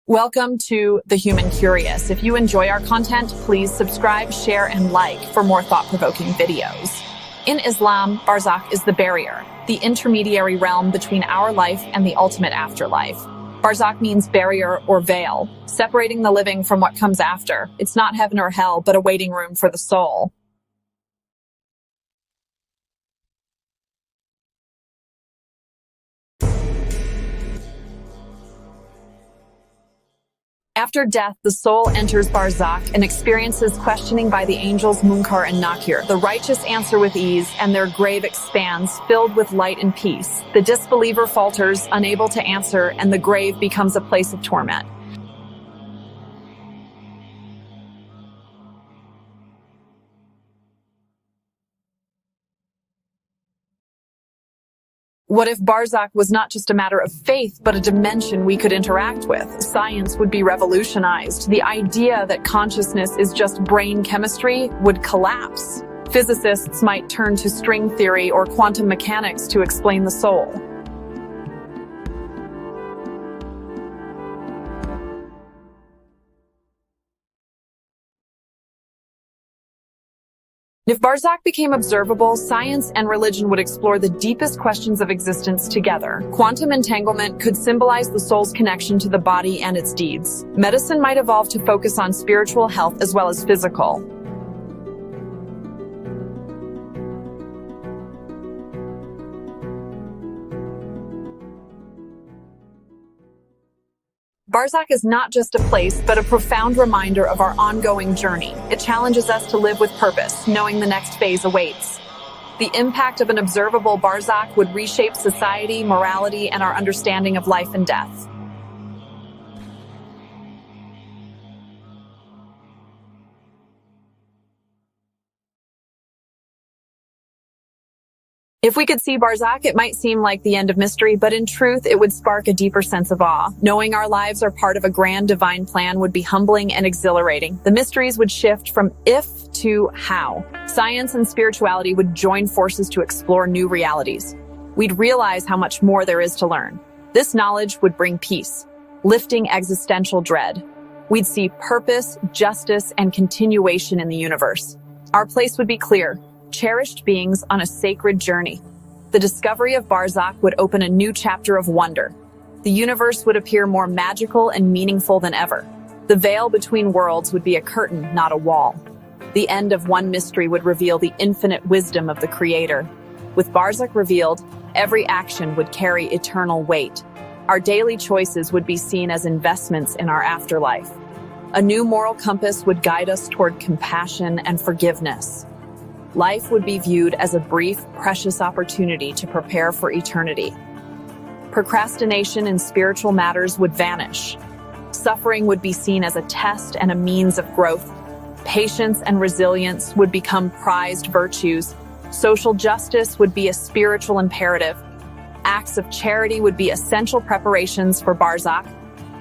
Welcome to The Human Curious. If you enjoy our content, please subscribe, share, and like for more thought-provoking videos. In Islam, Barzakh is the barrier, the intermediary realm between our life and the ultimate afterlife. Barzakh means barrier or veil, separating the living from what comes after. It's not heaven or hell, but a waiting room for the soul. After death, the soul enters Barzakh and experiences questioning by the angels Munkar and Nakir. The righteous answer with ease, and their grave expands, filled with light and peace. The disbeliever falters, unable to answer, and the grave becomes a place of torment. What if Barzakh was not just a matter of faith, but a dimension we could interact with? Science would be revolutionized. The idea that consciousness is just brain chemistry would collapse. Physicists might turn to string theory or quantum mechanics to explain the soul. If Barzakh became observable, science and religion would explore the deepest questions of existence together. Quantum entanglement could symbolize the soul's connection to the body and its deeds. Medicine might evolve to focus on spiritual health as well as physical. Barzakh is not just a place, but a profound reminder of our ongoing journey. It challenges us to live with purpose, knowing the next phase awaits. The impact of an observable Barzakh would reshape society, morality, and our understanding of life and death. If we could see Barzakh, it might seem like the end of mystery, but in truth, it would spark a deeper sense of awe. Knowing our lives are part of a grand divine plan would be humbling and exhilarating. The mysteries would shift from if to how. Science and spirituality would join forces to explore new realities. We'd realize how much more there is to learn. This knowledge would bring peace, lifting existential dread. We'd see purpose, justice, and continuation in the universe. Our place would be clear. Cherished beings on a sacred journey. The discovery of Barzakh would open a new chapter of wonder. The universe would appear more magical and meaningful than ever. The veil between worlds would be a curtain, not a wall. The end of one mystery would reveal the infinite wisdom of the Creator. With Barzakh revealed, every action would carry eternal weight. Our daily choices would be seen as investments in our afterlife. A new moral compass would guide us toward compassion and forgiveness. Life would be viewed as a brief, precious opportunity to prepare for eternity. Procrastination in spiritual matters would vanish. Suffering would be seen as a test and a means of growth. Patience and resilience would become prized virtues. Social justice would be a spiritual imperative. Acts of charity would be essential preparations for Barzakh.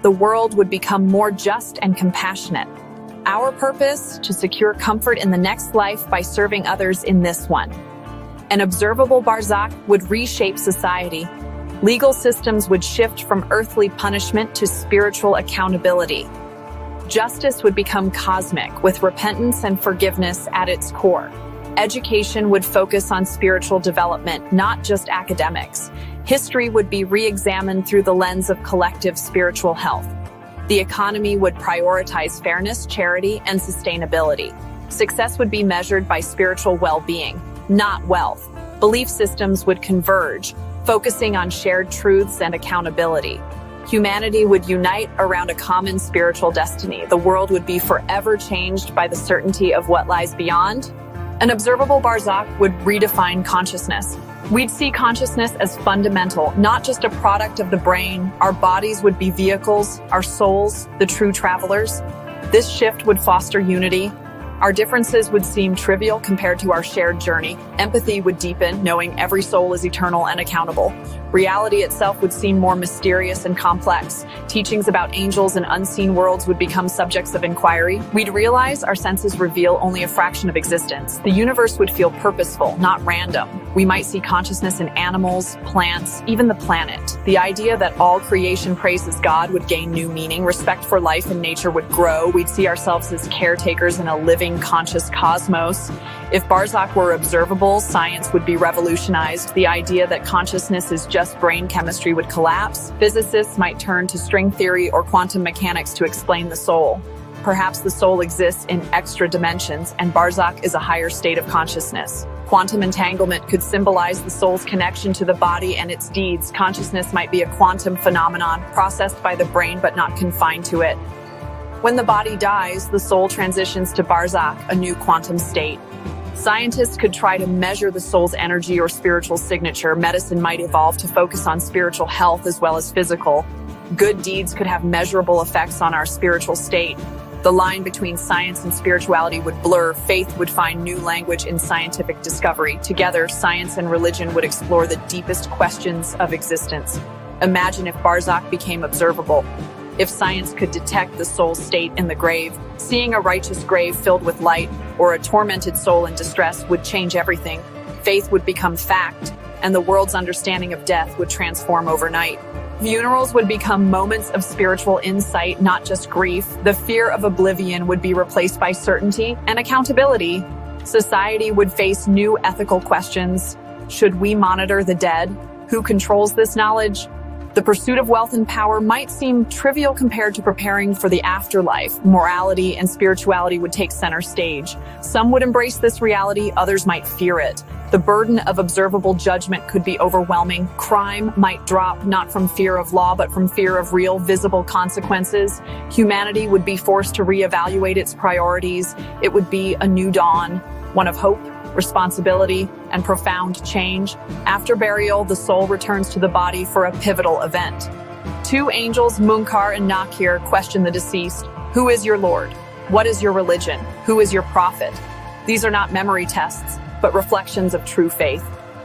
The world would become more just and compassionate. Our purpose, to secure comfort in the next life by serving others in this one. An observable Barzakh would reshape society. Legal systems would shift from earthly punishment to spiritual accountability. Justice would become cosmic, with repentance and forgiveness at its core. Education would focus on spiritual development, not just academics. History would be re-examined through the lens of collective spiritual health. The economy would prioritize fairness, charity, and sustainability. Success would be measured by spiritual well-being, not wealth. Belief systems would converge, focusing on shared truths and accountability. Humanity would unite around a common spiritual destiny. The world would be forever changed by the certainty of what lies beyond. An observable Barzakh would redefine consciousness. We'd see consciousness as fundamental, not just a product of the brain. Our bodies would be vehicles, our souls, the true travelers. This shift would foster unity. Our differences would seem trivial compared to our shared journey. Empathy would deepen, knowing every soul is eternal and accountable. Reality itself would seem more mysterious and complex. Teachings about angels and unseen worlds would become subjects of inquiry. We'd realize our senses reveal only a fraction of existence. The universe would feel purposeful, not random. We might see consciousness in animals, plants, even the planet. The idea that all creation praises God would gain new meaning. Respect for life and nature would grow. We'd see ourselves as caretakers in a living, conscious cosmos. If Barzakh were observable, science would be revolutionized. The idea that consciousness is just brain chemistry would collapse. Physicists might turn to string theory or quantum mechanics to explain the soul. Perhaps the soul exists in extra dimensions, and Barzakh is a higher state of consciousness. Quantum entanglement could symbolize the soul's connection to the body and its deeds. Consciousness might be a quantum phenomenon, processed by the brain but not confined to it. When the body dies, the soul transitions to Barzakh, a new quantum state. Scientists could try to measure the soul's energy or spiritual signature. Medicine might evolve to focus on spiritual health as well as physical. Good deeds could have measurable effects on our spiritual state. The line between science and spirituality would blur. Faith would find new language in scientific discovery. Together, science and religion would explore the deepest questions of existence. Imagine if Barzakh became observable. If science could detect the soul's state in the grave, seeing a righteous grave filled with light or a tormented soul in distress would change everything. Faith would become fact, and the world's understanding of death would transform overnight. Funerals would become moments of spiritual insight, not just grief. The fear of oblivion would be replaced by certainty and accountability. Society would face new ethical questions. Should we monitor the dead? Who controls this knowledge? The pursuit of wealth and power might seem trivial compared to preparing for the afterlife. Morality and spirituality would take center stage. Some would embrace this reality, others might fear it. The burden of observable judgment could be overwhelming. Crime might drop not from fear of law, but from fear of real, visible consequences. Humanity would be forced to reevaluate its priorities. It would be a new dawn, one of hope, responsibility, and profound change. After burial, the soul returns to the body for a pivotal event. Two angels, Munkar and Nakir, question the deceased. Who is your Lord? What is your religion? Who is your prophet? These are not memory tests, but reflections of true faith.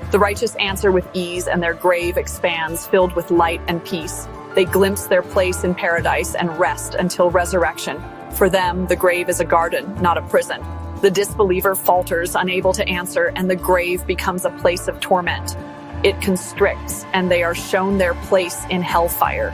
The righteous answer with ease, and their grave expands, filled with light and peace. They glimpse their place in paradise and rest until resurrection. For them, the grave is a garden, not a prison. The disbeliever falters, unable to answer, and the grave becomes a place of torment. It constricts, and they are shown their place in hellfire.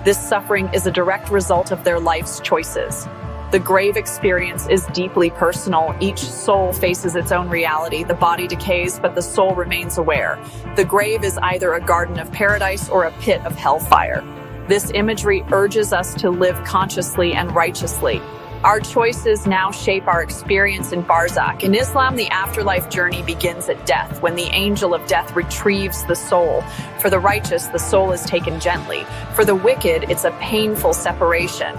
This suffering is a direct result of their life's choices. The grave experience is deeply personal. Each soul faces its own reality. The body decays, but the soul remains aware. The grave is either a garden of paradise or a pit of hellfire. This imagery urges us to live consciously and righteously. Our choices now shape our experience in Barzakh. In Islam, the afterlife journey begins at death, when the angel of death retrieves the soul. For the righteous, the soul is taken gently. For the wicked, it's a painful separation.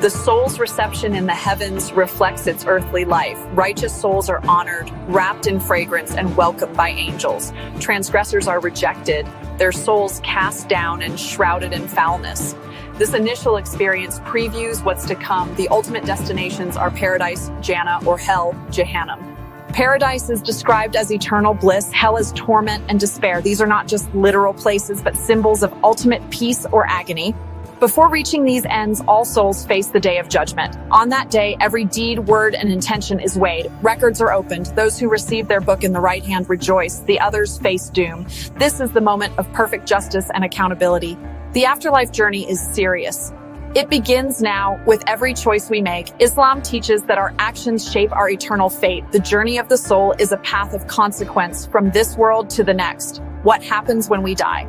The soul's reception in the heavens reflects its earthly life. Righteous souls are honored, wrapped in fragrance, and welcomed by angels. Transgressors are rejected, their souls cast down and shrouded in foulness. This initial experience previews what's to come. The ultimate destinations are paradise, Jannah, or hell, Jahannam. Paradise is described as eternal bliss, hell as torment and despair. These are not just literal places, but symbols of ultimate peace or agony. Before reaching these ends, all souls face the day of judgment. On that day, every deed, word, and intention is weighed. Records are opened. Those who receive their book in the right hand rejoice. The others face doom. This is the moment of perfect justice and accountability. The afterlife journey is serious. It begins now with every choice we make. Islam teaches that our actions shape our eternal fate. The journey of the soul is a path of consequence from this world to the next. What happens when we die?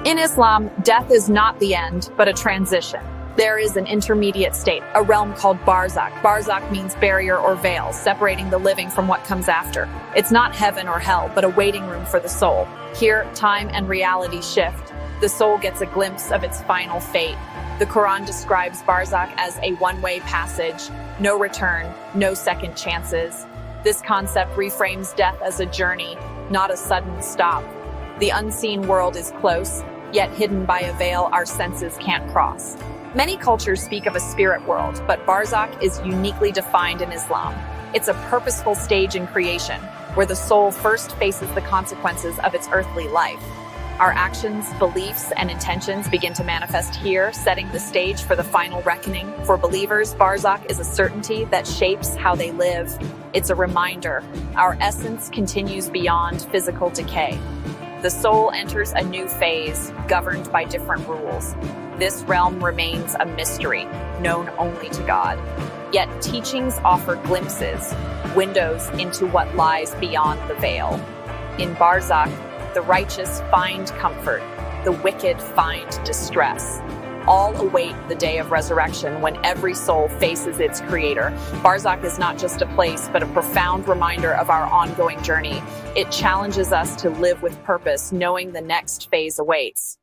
In Islam, death is not the end, but a transition. There is an intermediate state, a realm called Barzakh. Barzakh means barrier or veil, separating the living from what comes after. It's not heaven or hell, but a waiting room for the soul. Here, time and reality shift. The soul gets a glimpse of its final fate. The Qur'an describes Barzakh as a one-way passage, no return, no second chances. This concept reframes death as a journey, not a sudden stop. The unseen world is close, yet hidden by a veil our senses can't cross. Many cultures speak of a spirit world, but Barzakh is uniquely defined in Islam. It's a purposeful stage in creation, where the soul first faces the consequences of its earthly life. Our actions, beliefs, and intentions begin to manifest here, setting the stage for the final reckoning. For believers, Barzakh is a certainty that shapes how they live. It's a reminder our essence continues beyond physical decay. The soul enters a new phase, governed by different rules. This realm remains a mystery, known only to God. Yet teachings offer glimpses, windows into what lies beyond the veil. In Barzakh, the righteous find comfort, the wicked find distress. All await the day of resurrection when every soul faces its creator. Barzakh is not just a place, but a profound reminder of our ongoing journey. It challenges us to live with purpose, knowing the next phase awaits.